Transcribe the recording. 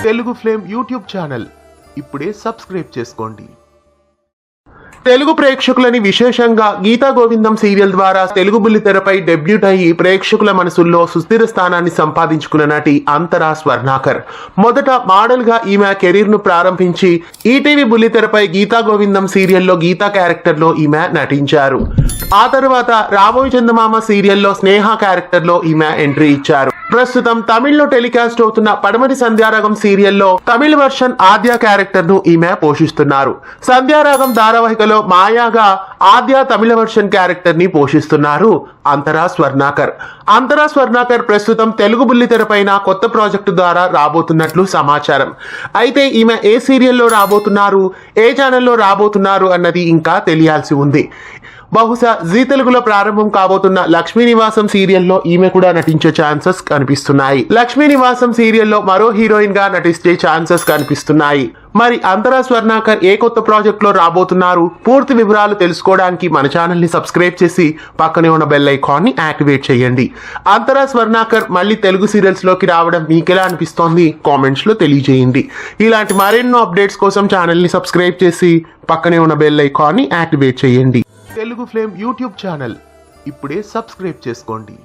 Telugu flame YouTube channel ఇప్పుడే subscribe చేసుకోండి. తెలుగు ప్రేక్షకులని విశేషంగా గీతా గోవిందం సీరియల్ ద్వారా తెలుగు బుల్లితెరపై డెబ్యూట్ అయ్యి ప్రేక్షకుల మనసుల్లో సుస్థిర స్థానాన్ని సంపాదించుకున్న నటి అంతరా స్వర్ణాకర్. మొదట మోడల్ గా ఈమె కెరీర్ ను ప్రారంభించి ఈటీవీ బుల్లితెరపై గీతా గోవిందం సీరియల్లో గీతా క్యారెక్టర్ లో ఈమె నటించారు. ఆ తర్వాత రాబోయే చందమామ సీరియల్లో స్నేహ క్యారెక్టర్ లో ఈమె ఎంట్రీ ఇచ్చారు. ప్రస్తుతం తమిళ్లో టెలికాస్ట్ అవుతున్న పడమటి సంధ్యారాగం సీరియల్లో తమిళ వర్షన్ ఆద్య క్యారెక్టర్ ను ఈమె పోషిస్తున్నారు. సంధ్యారాగం ధారావాహికలో మాయాగా ఆద్య తమిళ వర్షన్ క్యారెక్టర్ ని పోషిస్తున్నారు అంతరా స్వర్ణాకర్. అంతరా స్వర్ణాకర్ ప్రస్తుతం తెలుగు బుల్లితెరపైన కొత్త ప్రాజెక్టు ద్వారా రాబోతున్నట్లు సమాచారం. అయితే ఈమె ఏ సీరియల్లో రాబోతున్నారు, ఏ ఛానల్లో రాబోతున్నారు అన్నది ఇంకా తెలియాల్సి ఉంది. బహుశా జీ తెలుగులో ప్రారంభం కాబోతున్న లక్ష్మీ నివాసం సీరియల్లో ఈమె కూడా నటించే ఛాన్సెస్ కనిపిస్తున్నాయి. లక్ష్మీ నివాసం సీరియల్లో మరో హీరోయిన్ గా నటించే ఛాన్సెస్ కనిపిస్తున్నాయి. మరి అంతరా స్వర్ణాకర్ ఏ కొత్త ప్రాజెక్ట్ లో రాబోతున్నారు? పూర్తి వివరాలు తెలుసుకోవడానికి మన ఛానల్ ని సబ్స్క్రైబ్ చేసి పక్కనే ఉన్న బెల్ ఐకాన్ ని యాక్టివేట్ చేయండి. అంతరా స్వర్ణాకర్ మళ్ళీ తెలుగు సీరియల్స్ లోకి రావడం మీకెలా అనిపిస్తోంది? కామెంట్స్ లో తెలియజేయండి. ఇలాంటి మరెన్నో అప్డేట్స్ కోసం ఛానల్ ని సబ్స్క్రైబ్ చేసి పక్కనే ఉన్న బెల్ ఐకాన్ ని యాక్టివేట్ చేయండి. తెలుగు ఫ్లేమ్ యూట్యూబ్ ఛానల్ ఇప్పుడే సబ్స్క్రైబ్ చేసుకోండి.